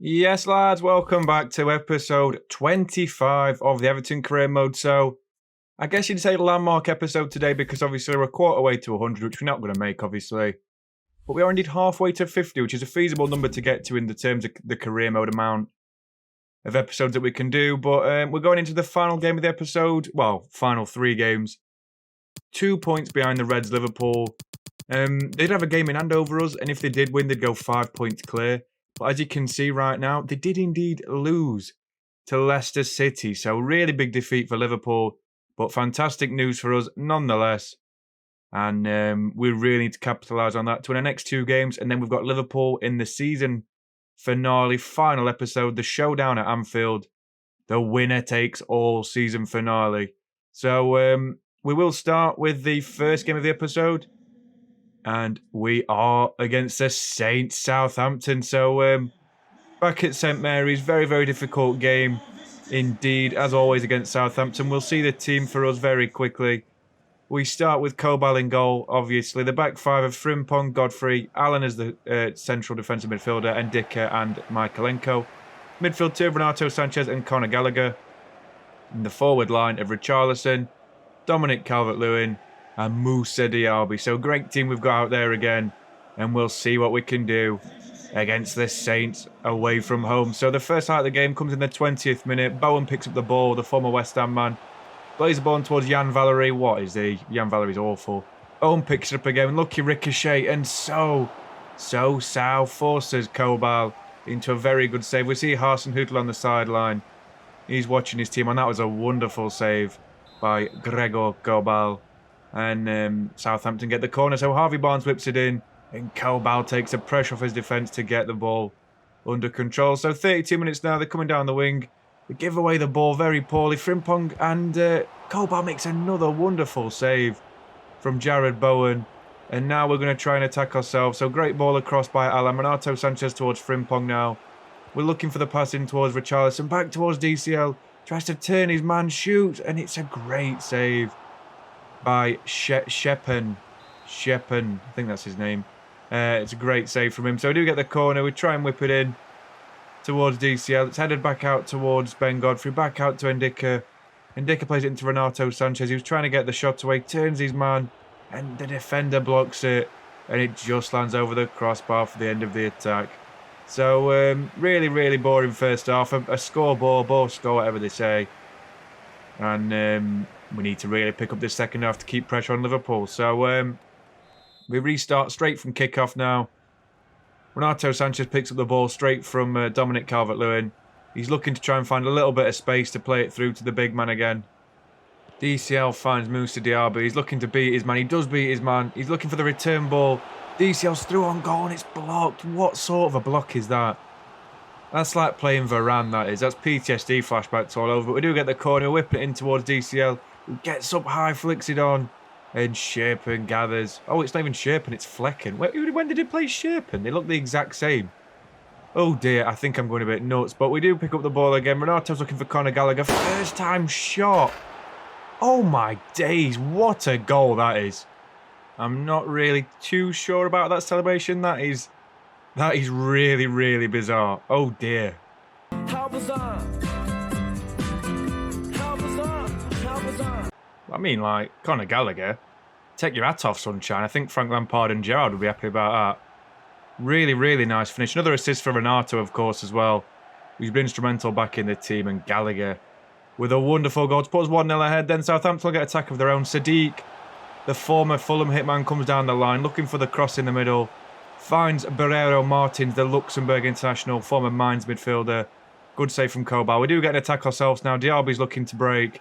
Yes, lads, welcome back to episode 25 of the Everton career mode. So, I guess you'd say landmark episode today because obviously we're a quarter way to 100, which we're not going to make, obviously. But we are indeed halfway to 50, which is a feasible number to get to in the terms of the career mode amount of episodes that we can do. But we're going into the final game of the episode. Well, final 3 games. 2 points behind the Reds, Liverpool. They'd have a game in hand over us, and if they did win, they'd go 5 points clear. But as you can see right now, they did indeed lose to Leicester City. So really big defeat for Liverpool, but fantastic news for us nonetheless. And we really need to capitalise on that to win the next 2 games. And then we've got Liverpool in the season finale, final episode, the showdown at Anfield. The winner takes all season finale. So we will start with the first game of the episode. And we are against the Saints Southampton. So back at St Mary's, very, very difficult game indeed, as always against Southampton. We'll see the team for us very quickly. We start with Kobal in goal, obviously. The back 5 of Frimpong, Godfrey, Allen as the central defensive midfielder, and Ndicka and Michaelenko. Midfield 2 of Renato Sanchez and Conor Gallagher. In the forward line of Richarlison, Dominic Calvert-Lewin, and Moussa Diaby. So great team we've got out there again. And we'll see what we can do against the Saints away from home. So the first highlight of the game comes in the 20th minute. Bowen picks up the ball, the former West Ham man. Plays the ball towards Jan Valery. What is he? Jan Valery's awful. Owen picks it up again. Lucky ricochet. And so forces Kobal into a very good save. We see Hasenhüttl on the sideline. He's watching his team. And that was a wonderful save by Gregor Kobal. And Southampton get the corner. So Harvey Barnes whips it in. And Kobal takes the pressure off his defence to get the ball under control. So 32 minutes now. They're coming down the wing. They give away the ball very poorly. Frimpong and Kobal makes another wonderful save from Jared Bowen. And now we're going to try and attack ourselves. So great ball across by Alan. Renato Sanchez towards Frimpong now. We're looking for the pass in towards Richarlison. Back towards DCL. Tries to turn his man, shoots. And it's a great save by Sheppen. I think that's his name. It's a great save from him. So we do get the corner. We try and whip it in towards DCL. It's headed back out towards Ben Godfrey. Back out to Ndicka. Ndicka plays it into Renato Sanchez. He was trying to get the shot away. Turns his man. And the defender blocks it. And it just lands over the crossbar for the end of the attack. So really, really boring first half. A scoreboard, ball score, whatever they say. And we need to really pick up this second half to keep pressure on Liverpool. So we restart straight from kickoff now. Renato Sanchez picks up the ball straight from Dominic Calvert-Lewin. He's looking to try and find a little bit of space to play it through to the big man again. DCL finds Moussa Diaby. He's looking to beat his man. He does beat his man. He's looking for the return ball. DCL's through on goal and it's blocked. What sort of a block is that? That's like playing Varane, that is. That's PTSD flashbacks all over. But we do get the corner, whipping it in towards DCL. Who gets up high, flicks it on. And Sherpen gathers. Oh, it's not even Sherpen, it's Flecken. When did he play Sherpen? They look the exact same. Oh dear, I think I'm going a bit nuts. But we do pick up the ball again. Renato's looking for Conor Gallagher. First time shot. Oh my days, what a goal that is. I'm not really too sure about that celebration. That is really, really bizarre. Oh dear. I mean, like, Conor Gallagher, take your hat off, sunshine. I think Frank Lampard and Gerrard would be happy about that. Really, really nice finish. Another assist for Renato, of course, as well. He's been instrumental back in the team. And Gallagher with a wonderful goal to put us 1-0 ahead. Then Southampton will get attack of their own. Sadiq, the former Fulham hitman, comes down the line, looking for the cross in the middle. Finds Barreiro Martins, the Luxembourg international, former Mainz midfielder. Good save from Kobal. We do get an attack ourselves now. Diaby's looking to break.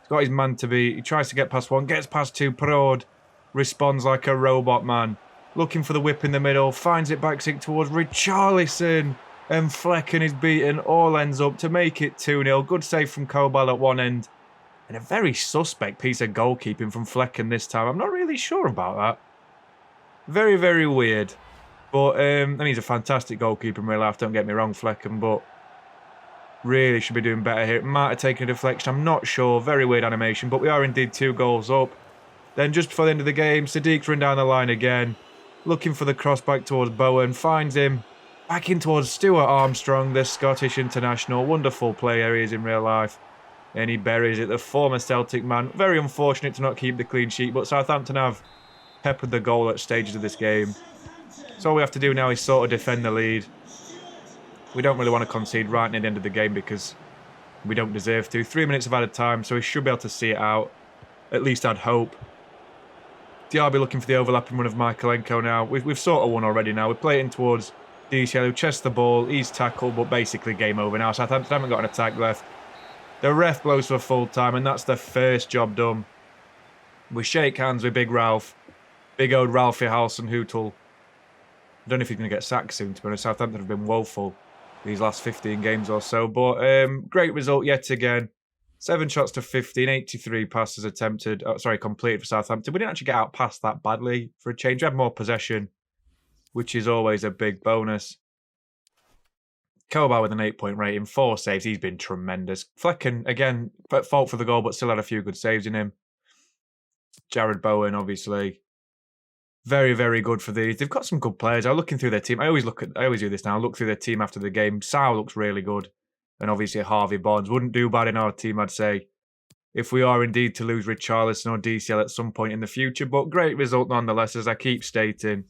Got his man to beat. He tries to get past one. Gets past two. Prode responds like a robot man. Looking for the whip in the middle. Finds it back six towards Richarlison. And Flecken is beaten. All ends up to make it 2-0. Good save from Kobal at one end. And a very suspect piece of goalkeeping from Flecken this time. I'm not really sure about that. Very, very weird. But, and he's a fantastic goalkeeper in real life. Don't get me wrong, Flecken. But really should be doing better here. Might have taken a deflection. I'm not sure. Very weird animation. But we are indeed 2 goals up. Then just before the end of the game, Sadiq's run down the line again. Looking for the cross back towards Bowen. Finds him. Back in towards Stuart Armstrong, the Scottish international. Wonderful player he is in real life. And he buries it. The former Celtic man. Very unfortunate to not keep the clean sheet, but Southampton have peppered the goal at stages of this game. So all we have to do now is sort of defend the lead. We don't really want to concede right near the end of the game because we don't deserve to. 3 minutes of added time, so we should be able to see it out. At least I'd hope. Diaby looking for the overlapping run of Michaelenko now. We've sort of won already now. We play it in towards DCL, who chests the ball. He's tackled, but basically game over now. Southampton haven't got an attack left. The ref blows for full time, and that's the first job done. We shake hands with Big Ralph. Big old Ralphie Halson Hootle. I don't know if he's going to get sacked soon, to be honest. Southampton have been woeful these last 15 games or so. But great result yet again. 7 shots to 15, 83 passes attempted. Completed for Southampton. We didn't actually get out past that badly for a change. We had more possession, which is always a big bonus. Kobal with an 8-point rating, 4 saves. He's been tremendous. Flecken, again, at fault for the goal, but still had a few good saves in him. Jared Bowen, obviously. Very, very good for these. They've got some good players. I'm looking through their team. I always do this now. I look through their team after the game. Sal looks really good. And obviously Harvey Barnes wouldn't do bad in our team, I'd say, if we are indeed to lose Richarlison or DCL at some point in the future. But great result nonetheless, as I keep stating.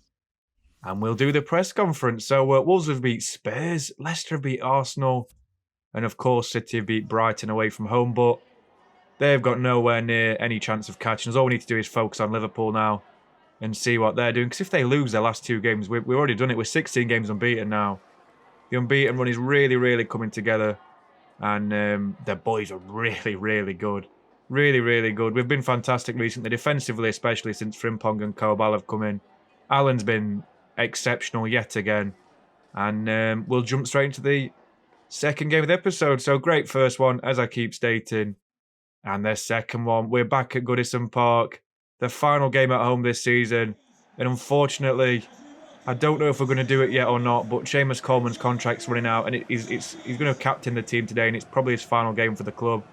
And we'll do the press conference. So Wolves have beat Spurs, Leicester have beat Arsenal, and of course City have beat Brighton away from home. But they've got nowhere near any chance of catching us. All we need to do is focus on Liverpool now and see what they're doing. Because if they lose their last 2 games, we've already done it. We're 16 games unbeaten now. The unbeaten run is really, really coming together. And their boys are really, really good. Really, really good. We've been fantastic recently, defensively especially, since Frimpong and Kobal have come in. Allen's been exceptional yet again. And we'll jump straight into the second game of the episode. So great first one, as I keep stating. And the second one, we're back at Goodison Park. The final game at home this season. And unfortunately, I don't know if we're going to do it yet or not, but Seamus Coleman's contract's running out, and he's going to captain the team today, and it's probably his final game for the club.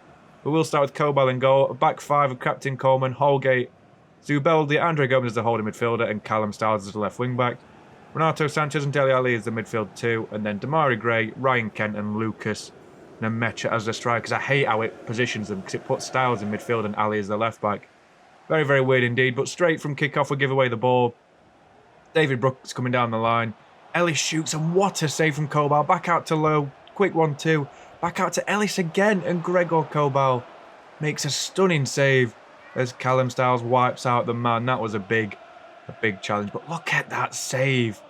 But we'll start with Kobal in goal. Back 5 of Captain Coleman, Holgate, Zubeldi, Andre Gomez as the holding midfielder, and Callum Stiles as the left wing-back. Renato Sanchez and Dele Alli as the midfield 2, and then Damari Gray, Ryan Kent, and Lucas Nemecha as the strikers. I hate how it positions them, because it puts Stiles in midfield and Ali as the left-back. Very, very weird indeed, but straight from kick-off we give away the ball. David Brooks coming down the line. Ellis shoots, and what a save from Kobal. Back out to Lowe. Quick 1-2. Back out to Ellis again, and Gregor Kobal makes a stunning save as Callum Stiles wipes out the man. That was a big challenge. But look at that save.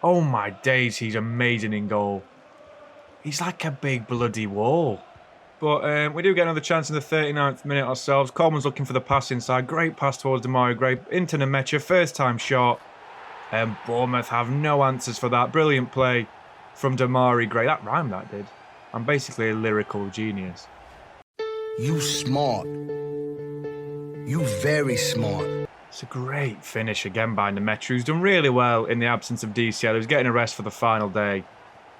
Oh my days, he's amazing in goal. He's like a big bloody wall. But we do get another chance in the 39th minute ourselves. Coleman's looking for the pass inside. Great pass towards Damari Gray. Into Nemecha. First time shot. And Bournemouth have no answers for that. Brilliant play from Damari Gray. That rhymed, that did. I'm basically a lyrical genius. You smart. You very smart. It's a great finish again by Nemecha, who's done really well in the absence of DCL. He's getting a rest for the final day.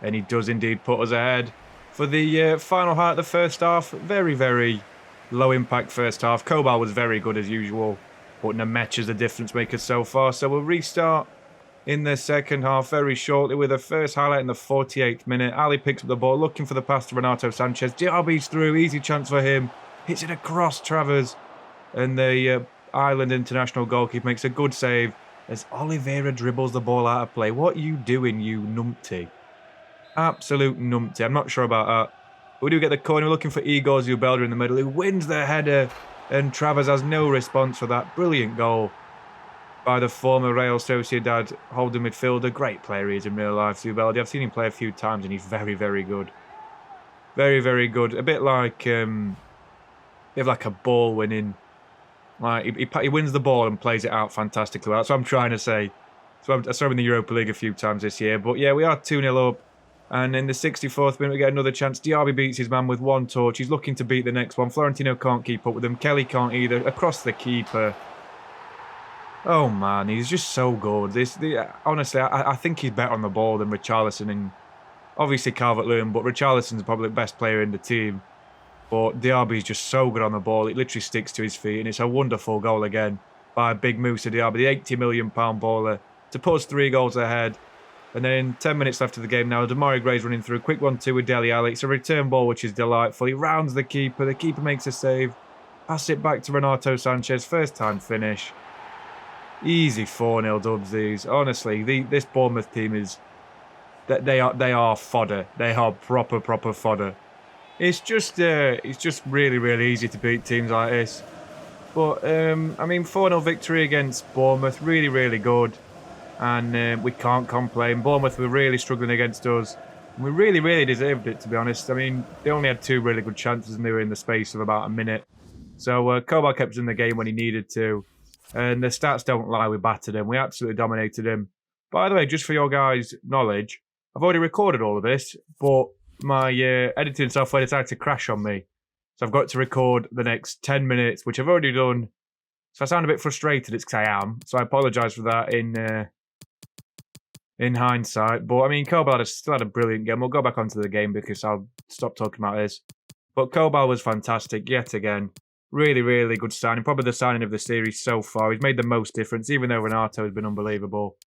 And he does indeed put us ahead for the final half of the first half. Very, very low impact first half. Kobal was very good as usual. But Nemecha's the difference maker so far. So we'll restart in the second half very shortly with a first highlight in the 48th minute. Ali picks up the ball, looking for the pass to Renato Sanchez. Diaby's through, easy chance for him. Hits it across Travers. And the Ireland international goalkeeper makes a good save as Oliveira dribbles the ball out of play. What are you doing, you numpty? Absolute numpty. I'm not sure about that. But we do get the corner. We're looking for Igor Zubelda in the middle, who wins the header. And Travers has no response for that. Brilliant goal by the former Real Sociedad holding midfielder. Great player he is in real life, Zubeldi. I've seen him play a few times and he's very, very good. Very, very good. A bit like a ball winning. Like he wins the ball and plays it out fantastically well. That's what I'm trying to say. So I saw him in the Europa League a few times this year. But yeah, we are 2-0 up. And in the 64th minute, we get another chance. Diaby beats his man with one touch. He's looking to beat the next one. Florentino can't keep up with him. Kelly can't either. Across the keeper. Oh, man. He's just so good. Honestly, I think he's better on the ball than Richarlison. And obviously Calvert-Lewin, but Richarlison's probably the best player in the team. But Diaby's just so good on the ball. It literally sticks to his feet. And it's a wonderful goal again by Big Moussa Diaby, the £80 million baller, to put us 3 goals ahead. And then 10 minutes left of the game now. Demarai Gray's running through. Quick 1-2 with Dele Alli. It's a return ball, which is delightful. He rounds the keeper. The keeper makes a save. Pass it back to Renato Sanchez. First time finish. Easy 4-0 dubs these. Honestly, this Bournemouth team is... They are fodder. They are proper fodder. It's just really, really easy to beat teams like this. But, I mean, 4-0 victory against Bournemouth. Really, really good. And we can't complain. Bournemouth were really struggling against us. And we really, really deserved it, to be honest. I mean, they only had 2 really good chances and they were in the space of about a minute. So Kobal kept us in the game when he needed to. And the stats don't lie, we battered him. We absolutely dominated him. By the way, just for your guys' knowledge, I've already recorded all of this, but my editing software decided to crash on me. So I've got to record the next 10 minutes, which I've already done. So I sound a bit frustrated, it's because I am. So I apologise for that in hindsight. But I mean, Kobal still had a brilliant game. We'll go back onto the game because I'll stop talking about this. But Kobal was fantastic yet again. Really, really good signing. Probably the signing of the series so far. He's made the most difference, even though Renato has been unbelievable.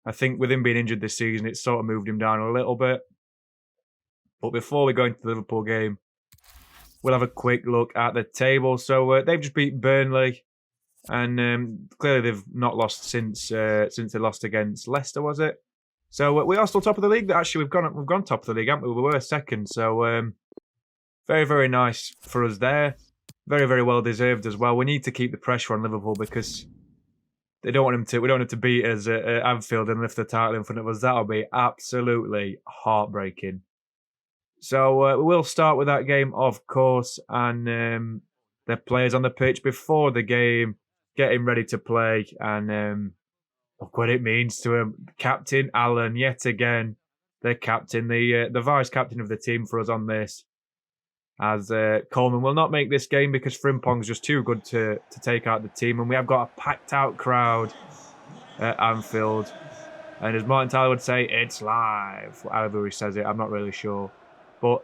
I think with him being injured this season, it's sort of moved him down a little bit. But before we go into the Liverpool game, we'll have a quick look at the table. So they've just beat Burnley. And clearly they've not lost since they lost against Leicester, was it? So we are still top of the league. Actually, we've gone top of the league, haven't we? We were second. So very, very nice for us there. Very, very well deserved as well. We need to keep the pressure on Liverpool because we don't want them to beat us at Anfield and lift the title in front of us. That'll be absolutely heartbreaking. So we will start with that game, of course, and the players on the pitch before the game, getting ready to play, and look what it means to him. Captain Alan, yet again, the captain, the vice captain of the team for us on this. As Coleman will not make this game because Frimpong's just too good to take out the team. And we have got a packed out crowd at Anfield. And as Martin Tyler would say, it's live. However he says it, I'm not really sure. But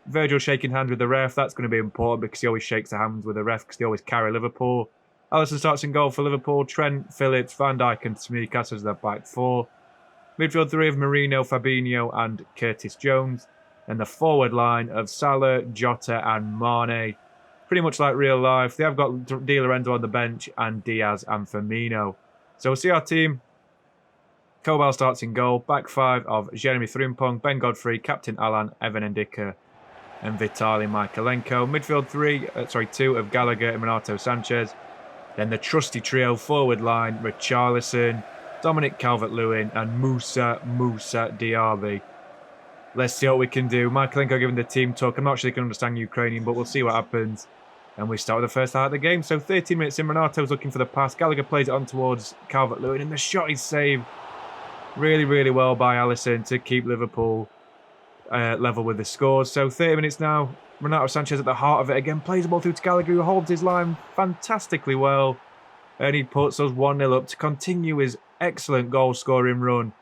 Virgil shaking hands with the ref, that's going to be important because he always shakes the hands with the ref because they always carry Liverpool. Alisson starts in goal for Liverpool. Trent, Phillips, Van Dijk and Tsimikas as their back 4. Midfield 3 of Marino, Fabinho and Curtis Jones. And the forward line of Salah, Jota and Mane. Pretty much like real life. They have got Di Lorenzo on the bench and Diaz and Firmino. So we'll see our team. Kobal starts in goal. Back 5 of Jeremy Frimpong, Ben Godfrey, Captain Alan, Evan Ndicka and Vitaly Mykolenko. Midfield 2 of Gallagher and Renato Sanchez. Then the trusty trio forward line, Richarlison, Dominic Calvert-Lewin and Moussa Diaby. Let's see what we can do. Mykolenko giving the team talk. I'm not sure they can understand Ukrainian, but we'll see what happens. And we start with the first half of the game. So 13 minutes in, Renato's looking for the pass. Gallagher plays it on towards Calvert-Lewin, and the shot is saved really, really well by Alisson to keep Liverpool level with the scores. So 30 minutes now. Renato Sanchez at the heart of it again. Plays the ball through to Gallagher, who holds his line fantastically well. And he puts us 1-0 up to continue his excellent goal-scoring run.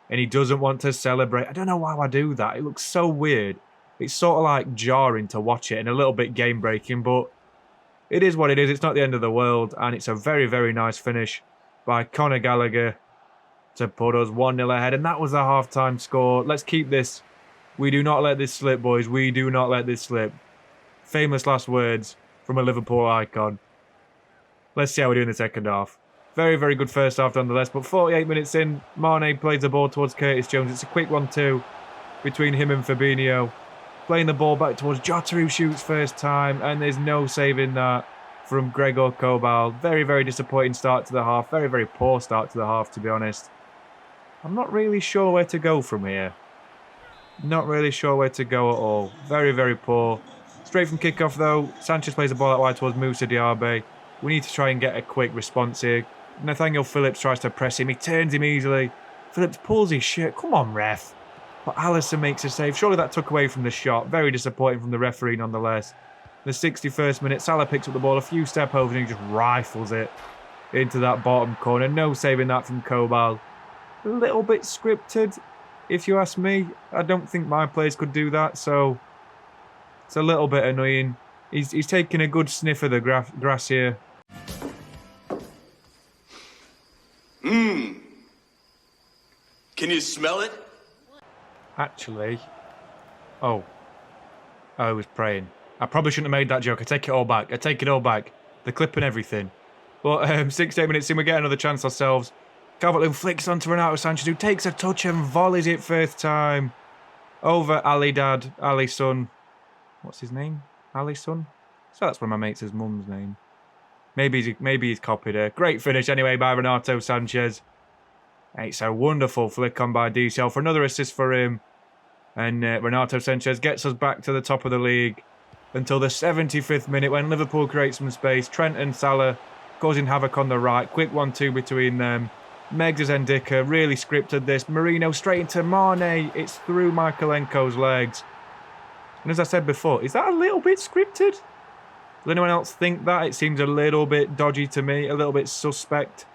And he doesn't want to celebrate. I don't know why I do that. It looks so weird. It's sort of like jarring to watch it and a little bit game-breaking, but it is what it is. It's not the end of the world. And it's a very, very nice finish by Conor Gallagher to put us 1-0 ahead. And that was the half-time score. Let's keep this. We do not let this slip, boys. We do not let this slip. Famous last words from a Liverpool icon. Let's see how we do in the second half. Very, very good first half nonetheless. But 48 minutes in, Mane plays the ball towards Curtis Jones. It's a quick 1-2 between him and Fabinho. Playing the ball back towards Jota, who shoots first time. And there's no saving that from Gregor Kobal. Very, very disappointing start to the half. Very, very poor start to the half, to be honest. I'm not really sure where to go from here. Not really sure where to go at all. Very, very poor. Straight from kickoff, though. Sanchez plays the ball out wide towards Moussa Diaby. We need to try and get a quick response here. Nathaniel Phillips tries to press him. He turns him easily. Phillips pulls his shirt. Come on, ref. But Alisson makes a save. Surely that took away from the shot. Very disappointing from the referee nonetheless. The 61st minute, Salah picks up the ball a few steps over and he just rifles it into that bottom corner. No saving that from Kobal. A little bit scripted, if you ask me. I don't think my players could do that, so it's a little bit annoying. He's taking a good sniff of the grass here. Can you smell it? Actually, oh, I was praying. I probably shouldn't have made that joke. I take it all back. The clip and everything. But 6 8 minutes in, we get another chance ourselves. Calvert-Lewin flicks onto Renato Sanchez, who takes a touch and volleys it first time. Over Ali son. What's his name? Ali son? So that's one of my mates' mum's name. Maybe he's copied her. Great finish anyway by Renato Sanchez. It's a wonderful flick on by DCL for another assist for him. And Renato Sanchez gets us back to the top of the league until the 75th minute when Liverpool creates some space. Trent and Salah causing havoc on the right. Quick 1-2 between them. Meggs and Ndicka really scripted this. Marino straight into Mane. It's through Michaelenko's legs. And as I said before, is that a little bit scripted? Does anyone else think that? It seems a little bit dodgy to me, a little bit suspect.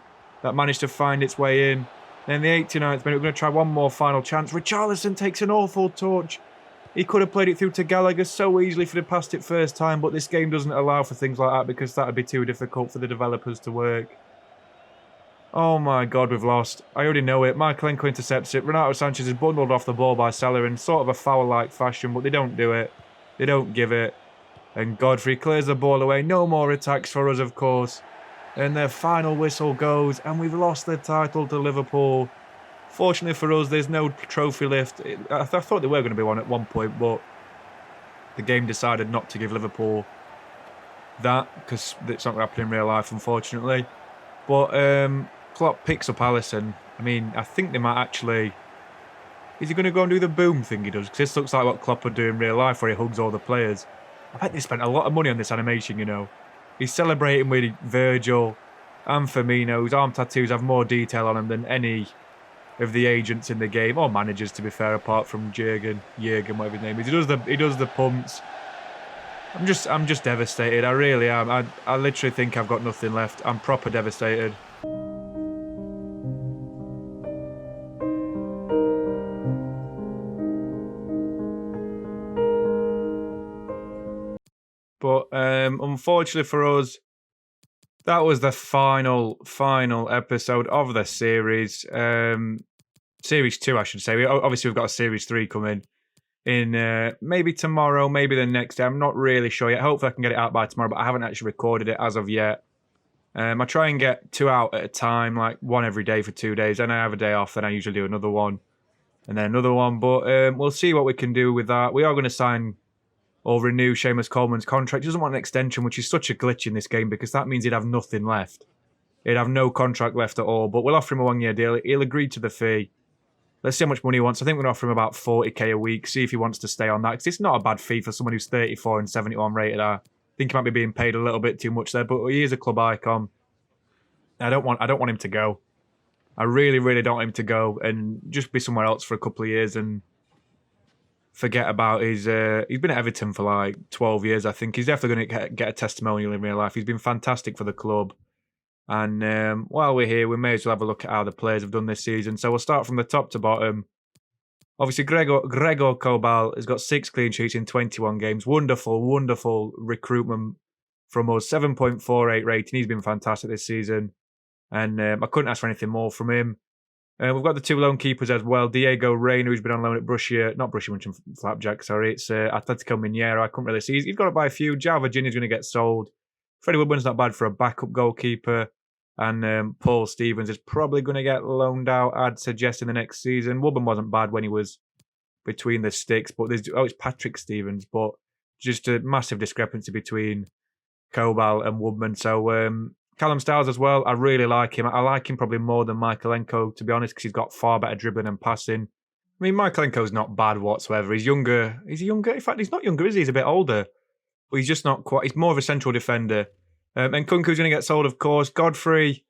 That managed to find its way in. Then the 89th minute, we're going to try one more final chance. Richarlison takes an awful touch. He could have played it through to Gallagher so easily if he'd have passed it first time, but this game doesn't allow for things like that because that would be too difficult for the developers to work. Oh my God, we've lost. I already know it. Michaelenko intercepts it. Renato Sanchez is bundled off the ball by Salah in sort of a foul-like fashion, but they don't do it. They don't give it. And Godfrey clears the ball away. No more attacks for us, of course. And the final whistle goes, and we've lost the title to Liverpool. Fortunately for us, there's no trophy lift. I thought there were going to be one at one point, but the game decided not to give Liverpool that because it's not going to happen in real life, unfortunately. But Klopp picks up Alisson. I mean, I think they might actually... Is he going to go and do the boom thing he does? Because this looks like what Klopp would do in real life where he hugs all the players. I bet they spent a lot of money on this animation, you know. He's celebrating with Virgil and Firmino, whose arm tattoos have more detail on them than any of the agents in the game, or managers, to be fair, apart from Jurgen, whatever his name is. He does the pumps. I'm just devastated. I really am. I literally think I've got nothing left. I'm proper devastated. But unfortunately for us, that was the final episode of the series. Series 2, I should say. Obviously, we've got a Series 3 coming in maybe tomorrow, maybe the next day. I'm not really sure yet. Hopefully I can get it out by tomorrow, but I haven't actually recorded it as of yet. I try and get 2 out at a time, like one every day for 2 days. Then I have a day off, then I usually do another one, and then another one. But we'll see what we can do with that. We are going to sign or renew Seamus Coleman's contract. He doesn't want an extension, which is such a glitch in this game because that means he'd have nothing left. He'd have no contract left at all, but we'll offer him a 1-year deal. He'll agree to the fee. Let's see how much money he wants. I think we're going to offer him about 40k a week, see if he wants to stay on that, because it's not a bad fee for someone who's 34 and 71 rated. I think he might be being paid a little bit too much there, but he is a club icon. I don't want him to go. I really, really don't want him to go and just be somewhere else for a couple of years and forget about his... he's been at Everton for like 12 years, I think. He's definitely going to get a testimonial in real life. He's been fantastic for the club. And while we're here, we may as well have a look at how the players have done this season. So we'll start from the top to bottom. Obviously, Gregor Kobal has got 6 clean sheets in 21 games. Wonderful, wonderful recruitment from us. 7.48 rating. He's been fantastic this season. And I couldn't ask for anything more from him. We've got the 2 loan keepers as well. Diego Reina, who's been on loan at not Borussia Mönchengladbach, sorry. It's Atletico Mineiro. I couldn't really see. He's got to buy a few. João Virginia's going to get sold. Freddie Woodman's not bad for a backup goalkeeper. And Paul Stevens is probably going to get loaned out, I'd suggest, in the next season. Woodman wasn't bad when he was between the sticks, but it's Patrick Stevens, but just a massive discrepancy between Kobal and Woodman. So Callum Styles as well, I really like him. I like him probably more than Michaelenko, to be honest, because he's got far better dribbling and passing. I mean, Michaelenko's not bad whatsoever. He's younger. Is he younger? In fact, he's not younger, is he? He's a bit older. But he's just not quite... He's more of a central defender. And Kunku's going to get sold, of course. Godfrey,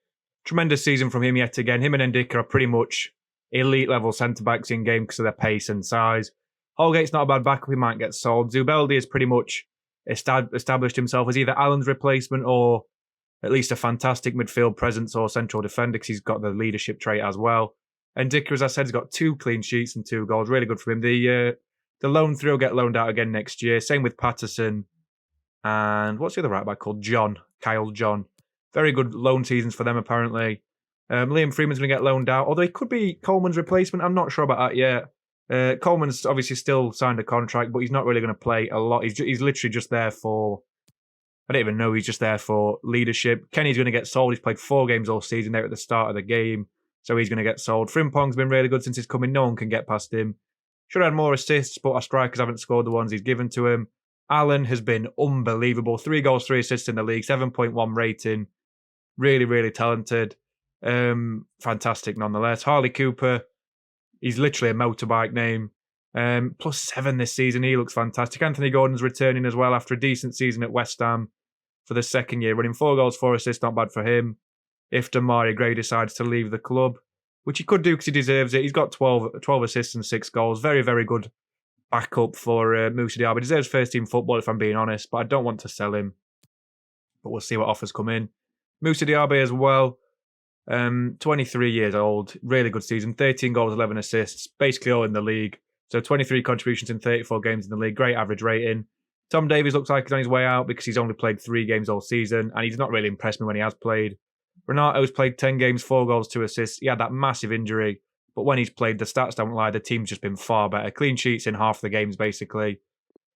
tremendous season from him yet again. Him and Ndicka are pretty much elite-level centre-backs in-game because of their pace and size. Holgate's not a bad backup. He might get sold. Zubeldi has pretty much established himself as either Allen's replacement or at least a fantastic midfield presence or central defender because he's got the leadership trait as well. And Ndicka, as I said, has got 2 clean sheets and 2 goals. Really good for him. The loan through will get loaned out again next year. Same with Patterson. And what's the other right back called? Kyle John. Very good loan seasons for them, apparently. Liam Freeman's going to get loaned out, although he could be Coleman's replacement. I'm not sure about that yet. Coleman's obviously still signed a contract, but he's not really going to play a lot. He's literally just there for, I don't even know, he's just there for leadership. Kenny's going to get sold. He's played 4 games all season there at the start of the game, so he's going to get sold. Frimpong's been really good since he's come in. No one can get past him. Should have had more assists, but our strikers haven't scored the ones he's given to him. Allen has been unbelievable. 3 goals, 3 assists in the league, 7.1 rating. Really, really talented. Fantastic nonetheless. Harley Cooper, he's literally a motorbike name. +7 this season. He looks fantastic. Anthony Gordon's returning as well after a decent season at West Ham for the second year, running 4 goals, 4 assists. Not bad for him. If Demarai Gray decides to leave the club, which he could do because he deserves it. He's got 12 assists and 6 goals. Very, very good backup for Moussa Diaby. He deserves first team football, if I'm being honest, but I don't want to sell him. But we'll see what offers come in. Moussa Diaby as well. 23 years old. Really good season. 13 goals, 11 assists. Basically all in the league. So 23 contributions in 34 games in the league. Great average rating. Tom Davies looks like he's on his way out because he's only played 3 games all season, and he's not really impressed me when he has played. Renato's played 10 games, 4 goals, 2 assists. He had that massive injury, but when he's played, the stats don't lie. The team's just been far better. Clean sheets in half the games, basically.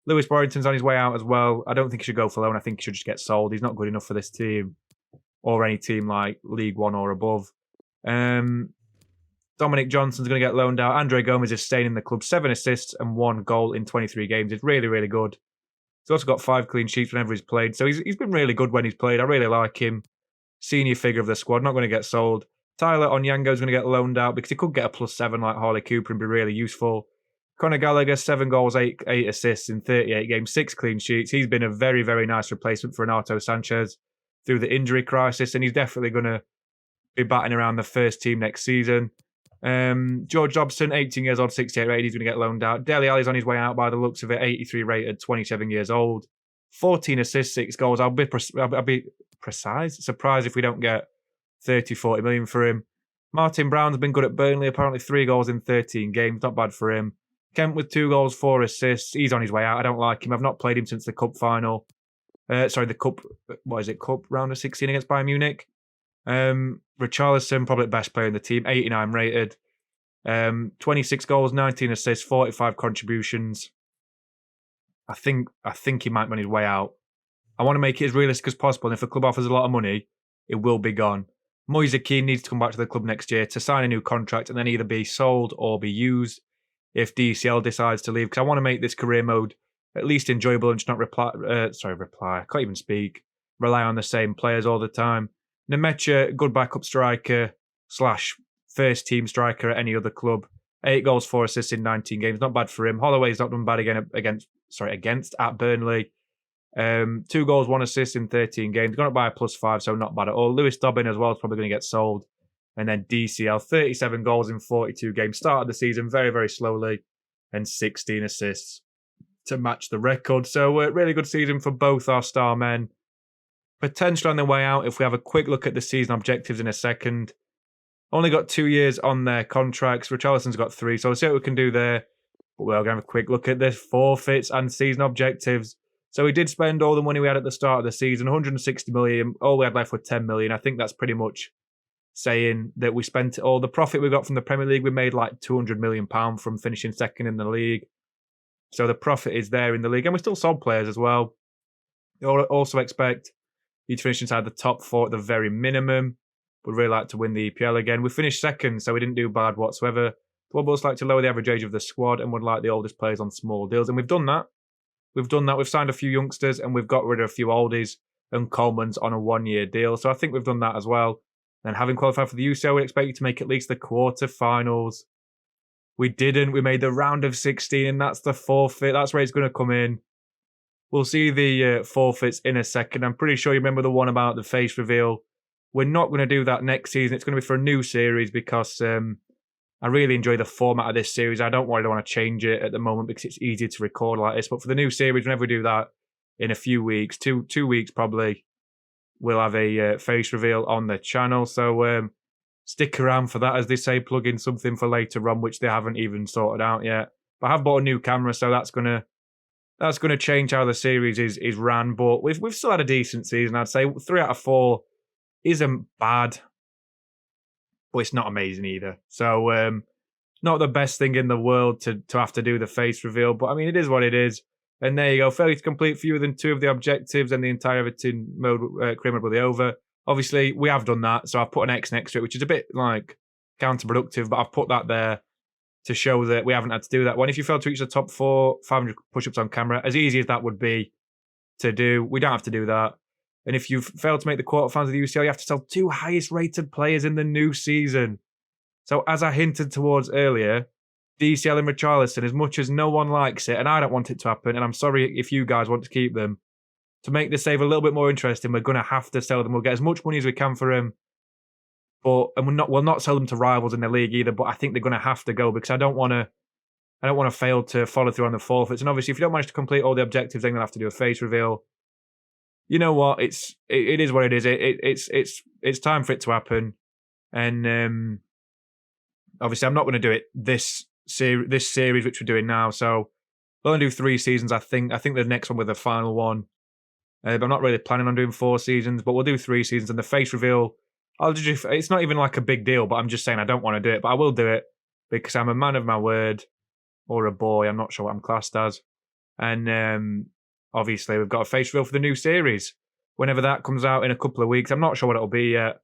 Lewis Borrington's on his way out as well. I don't think he should go for loan. I think he should just get sold. He's not good enough for this team or any team like League One or above. Dominic Johnson's going to get loaned out. Andre Gomez is staying in the club. 7 assists and 1 goal in 23 games. It's really, really good. He's also got 5 clean sheets whenever he's played. So he's been really good when he's played. I really like him. Senior figure of the squad. Not going to get sold. Tyler Onyango's going to get loaned out because he could get a +7 like Harley Cooper and be really useful. Conor Gallagher, 7 goals, 8 assists in 38 games, 6 clean sheets. He's been a very, very nice replacement for Renato Sanchez through the injury crisis, and he's definitely going to be batting around the first team next season. George Dobson, 18 years old, 68 rated. He's going to get loaned out. Dele Alli's on his way out by the looks of it, 83 rated, 27 years old. 14 assists, 6 goals. I'll be surprised if we don't get 30, 40 million for him. Martin Brown's been good at Burnley, apparently 3 goals in 13 games. Not bad for him. Kent with 2 goals, 4 assists. He's on his way out. I don't like him. I've not played him since the cup final. The cup, cup round of 16 against Bayern Munich. Richarlison, probably the best player in the team, 89 rated. 26 goals, 19 assists, 45 contributions. I think he might be on his way out. I want to make it as realistic as possible, and if the club offers a lot of money, it will be gone. Moise Kean needs to come back to the club next year to sign a new contract and then either be sold or be used if DCL decides to leave, because I want to make this career mode at least enjoyable and just not I can't even speak. Rely on the same players all the time. Nemecha, good backup striker / first team striker at any other club. 8 goals, 4 assists in 19 games. Not bad for him. Holloway's not done bad against at Burnley. 2 goals, 1 assist in 13 games. Gone up by a +5, so not bad at all. Lewis Dobbin as well is probably going to get sold. And then DCL, 37 goals in 42 games. Started the season very, very slowly. And 16 assists to match the record. So really good season for both our star men. Potential on their way out if we have a quick look at the season objectives in a second. Only got 2 years on their contracts. Richarlison's got 3, so we'll see what we can do there. But we're going to have a quick look at the forfeits and season objectives. So we did spend all the money we had at the start of the season, 160 million. All we had left was 10 million. I think that's pretty much saying that we spent all the profit we got from the Premier League. We made like £200 million from finishing second in the league. So the profit is there in the league. And we still sold players as well. We also expect you to finish inside the top 4 at the very minimum. Would really like to win the EPL again. We finished second, so we didn't do bad whatsoever. The club also like to lower the average age of the squad and would like the oldest players on small deals. And we've done that. We've signed a few youngsters and we've got rid of a few oldies, and Coleman's on a 1-year deal. So I think we've done that as well. And having qualified for the UCL, we expect you to make at least the quarterfinals. We didn't. We made the round of 16, and that's the forfeit. That's where it's going to come in. We'll see the forfeits in a second. I'm pretty sure you remember the one about the face reveal. We're not going to do that next season. It's going to be for a new series because I really enjoy the format of this series. I don't want to change it at the moment because it's easy to record like this. But for the new series, whenever we do that in a few weeks, two weeks probably, we'll have a face reveal on the channel. So stick around for that, as they say, plug in something for later on, which they haven't even sorted out yet. But I have bought a new camera, so that's gonna change how the series is ran. But we've still had a decent season, I'd say. 3 out of 4 isn't bad. but it's not amazing either. So not the best thing in the world to have to do the face reveal, but I mean, it is what it is. And there you go. Failure to complete fewer than 2 of the objectives and the entire Everton mode career mode will be over. Obviously, we have done that, so I've put an X next to it, which is a bit like counterproductive, but I've put that there to show that we haven't had to do that one. If you fail to reach the top 4, 500 push-ups on camera, as easy as that would be to do, we don't have to do that. And if you've failed to make the quarterfinals of the UCL, you have to sell 2 highest-rated players in the new season. So as I hinted towards earlier, DCL and Richarlison, as much as no one likes it, and I don't want it to happen, and I'm sorry if you guys want to keep them, to make the save a little bit more interesting, we're going to have to sell them. We'll get as much money as we can for them, and we'll not sell them to rivals in the league either. But I think they're going to have to go because I don't want to fail to follow through on the forfeits. And obviously, if you don't manage to complete all the objectives, then you'll have to do a face reveal. You know what? It is what it is. It's time for it to happen, and obviously, I'm not going to do it this series which we're doing now. So we'll only do 3 seasons. I think the next one with the final one. But I'm not really planning on doing 4 seasons, but we'll do 3 seasons. And the face reveal, it's not even like a big deal, but I'm just saying I don't want to do it, but I will do it because I'm a man of my word, or a boy. I'm not sure what I'm classed as. And obviously, we've got a face reveal for the new series. Whenever that comes out in a couple of weeks, I'm not sure what it'll be yet.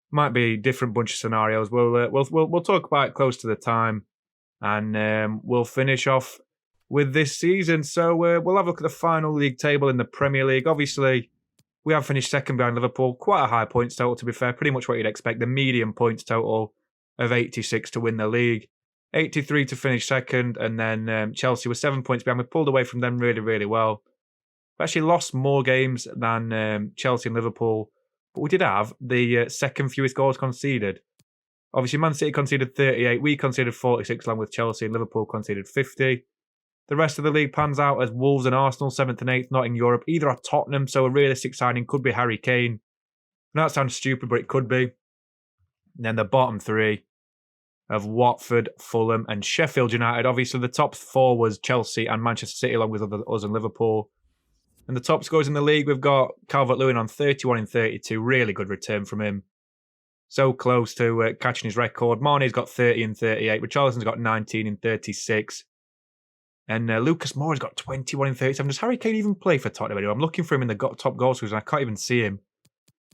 Might be a different bunch of scenarios. We'll talk about it close to the time, and we'll finish off with this season. So we'll have a look at the final league table in the Premier League. Obviously, we have finished second behind Liverpool. Quite a high points total, to be fair. Pretty much what you'd expect. The medium points total of 86 to win the league. 83 to finish second. And then Chelsea was 7 points behind. We pulled away from them really, really well. We actually lost more games than Chelsea and Liverpool. But we did have the second fewest goals conceded. Obviously, Man City conceded 38. We conceded 46, along with Chelsea, and Liverpool conceded 50. The rest of the league pans out as Wolves and Arsenal, 7th and 8th, not in Europe. Either are Tottenham, so a realistic signing could be Harry Kane. And that sounds stupid, but it could be. And then the bottom 3 of Watford, Fulham, and Sheffield United. Obviously, the top 4 was Chelsea and Manchester City, along with us and Liverpool. And the top scorers in the league, we've got Calvert-Lewin on 31 in 32. Really good return from him. So close to catching his record. Mane's got 30 in 38. Richarlison's got 19 in 36. And Lucas Moura's got 21 in 37. Does Harry Kane even play for Tottenham anymore? I'm looking for him in the top goal scorers and I can't even see him.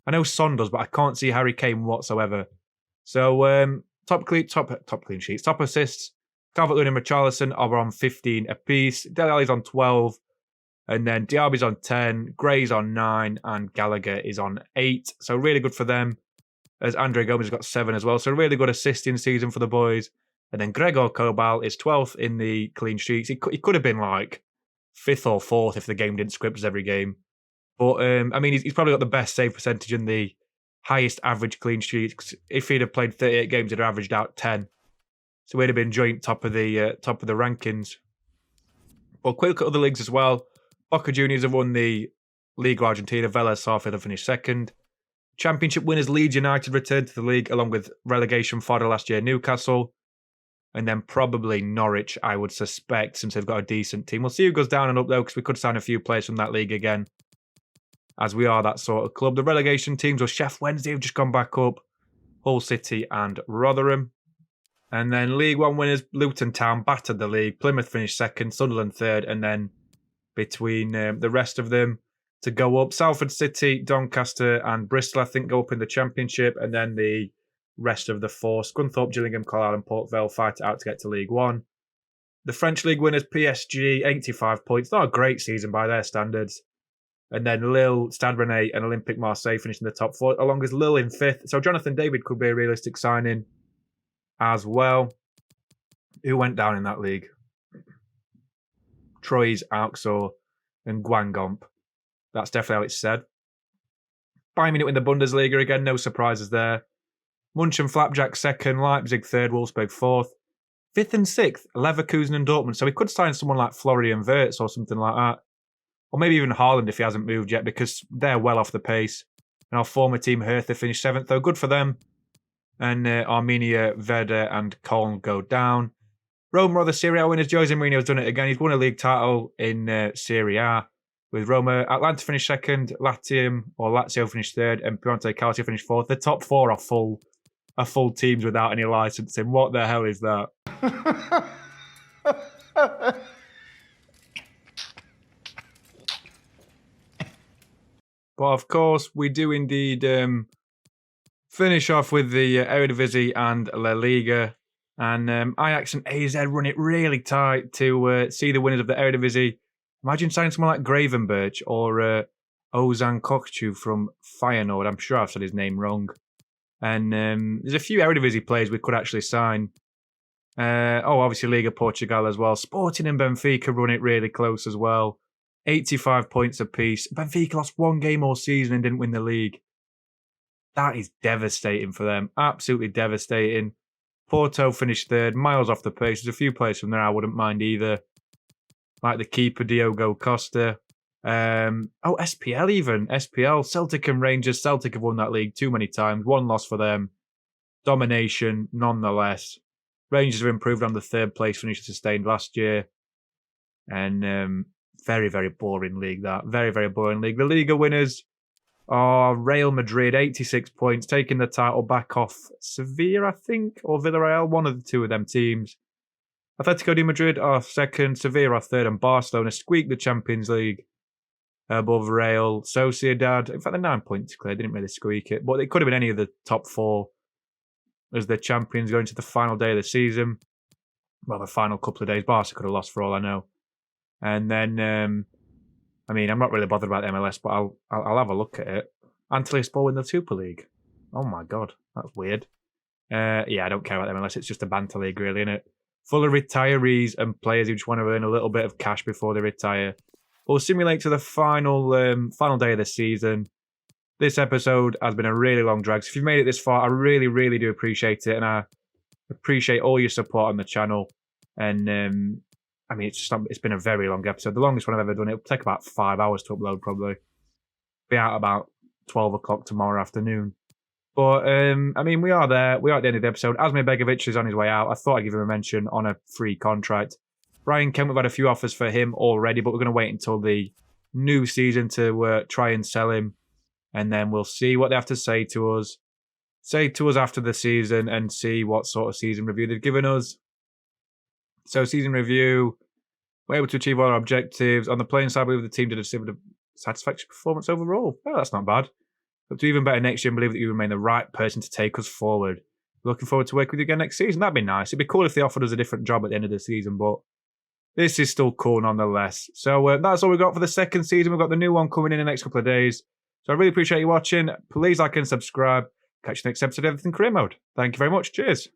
I know Son does, but I can't see Harry Kane whatsoever. So top clean sheets, top assists. Calvert-Lewin and Richarlison are on 15 apiece. Dele Alli's on 12. And then Diaby's on 10. Gray's on 9. And Gallagher is on 8. So really good for them. As Andre Gomes has got 7 as well. So really good assisting season for the boys. And then Gregor Kobal is 12th in the clean sheets. He could have been like 5th or 4th if the game didn't script us every game. But, I mean, he's probably got the best save percentage and the highest average clean sheets. If he'd have played 38 games, he'd have averaged out 10. So he'd have been joint top of the rankings. But quick look at other leagues as well. Boca Juniors have won the Liga Argentina. Vélez Sarsfield have finished second. Championship winners Leeds United returned to the league along with relegation fodder last year, Newcastle. And then probably Norwich, I would suspect, since they've got a decent team. We'll see who goes down and up, though, because we could sign a few players from that league again, as we are that sort of club. The relegation teams were Sheff Wednesday, who've just gone back up, Hull City and Rotherham. And then League One winners, Luton Town battered the league. Plymouth finished second, Sunderland third, and then between the rest of them to go up, Salford City, Doncaster and Bristol, I think, go up in the Championship, and then the rest of the 4, Scunthorpe, Gillingham, Carlisle and Port Vale fight it out to get to League One. The French League winners, PSG, 85 points. Not a great season by their standards. And then Lille, Stade Rennais and Olympique Marseille finished in the top 4, along as Lille in 5th. So Jonathan David could be a realistic signing as well. Who went down in that league? Troyes, Auxerre and Guingamp. That's definitely how it's said. Bayern Munich in the Bundesliga again, no surprises there. Munchen Flapjack second, Leipzig third, Wolfsburg fourth. 5th and 6th, Leverkusen and Dortmund. So we could sign someone like Florian Wirtz or something like that. Or maybe even Haaland if he hasn't moved yet, because they're well off the pace. And our former team Hertha finished 7th, though good for them. And Armenia, Werder and Köln go down. Roma are the Serie A winners. Jose Mourinho's done it again. He's won a league title in Serie A with Roma. Atlanta finished second, Lazio finished third, and Piemonte Calcio finished fourth. The top 4 are full. a full teams without any licensing. What the hell is that? But of course, we do indeed finish off with the Eredivisie and La Liga. And Ajax and AZ run it really tight to see the winners of the Eredivisie. Imagine signing someone like Gravenberch or Ozan Kokcu from Feyenoord. I'm sure I've said his name wrong. And there's a few Eredivisie players we could actually sign. Obviously Liga Portugal as well. Sporting and Benfica run it really close as well. 85 points apiece. Benfica lost one game all season and didn't win the league. That is devastating for them. Absolutely devastating. Porto finished third, miles off the pace. There's a few players from there I wouldn't mind either. Like the keeper, Diogo Costa. SPL even. SPL, Celtic and Rangers. Celtic have won that league too many times. One loss for them. Domination, nonetheless. Rangers have improved on the third place finish sustained last year. And very, very boring league, that. Very, very boring league. The Liga winners are Real Madrid, 86 points, taking the title back off Sevilla, I think, or Villarreal, one of the two of them teams. Atletico de Madrid are second, Sevilla are third, and Barcelona squeaked the Champions League above Real. Sociedad, in fact, they're 9 points clear, they didn't really squeak it, but it could have been any of the top four as the champions going to the final day of the season. Well, the final couple of days, Barca could have lost for all I know. And then, I'm not really bothered about the MLS, but I'll have a look at it. Antalyaspor win the Super League. Oh my god, that's weird. I don't care about the MLS. It's just a banter league, really, isn't it? Full of retirees and players who just want to earn a little bit of cash before they retire. We'll simulate to the final day of the season. This episode has been a really long drag. So if you've made it this far, I really, really do appreciate it, and I appreciate all your support on the channel. And it's been a very long episode. The longest one I've ever done. It'll take about 5 hours to upload, probably. Be out about 12 o'clock tomorrow afternoon. But, we are there. We are at the end of the episode. Asmir Begovic is on his way out. I thought I'd give him a mention on a free contract. Brian Kemp, we've had a few offers for him already, but we're going to wait until the new season to try and sell him. And then we'll see what they have to say to us. Say to us after the season and see what sort of season review they've given us. So, season review, we're able to achieve all our objectives. On the playing side, we believe the team did a satisfactory performance overall. Oh, that's not bad. But to even better next year and believe that you remain the right person to take us forward. Looking forward to working with you again next season. That'd be nice. It'd be cool if they offered us a different job at the end of the season, but this is still cool nonetheless. So that's all we've got for the second season. We've got the new one coming in the next couple of days. So I really appreciate you watching. Please like and subscribe. Catch you next episode of Everton Career Mode. Thank you very much. Cheers.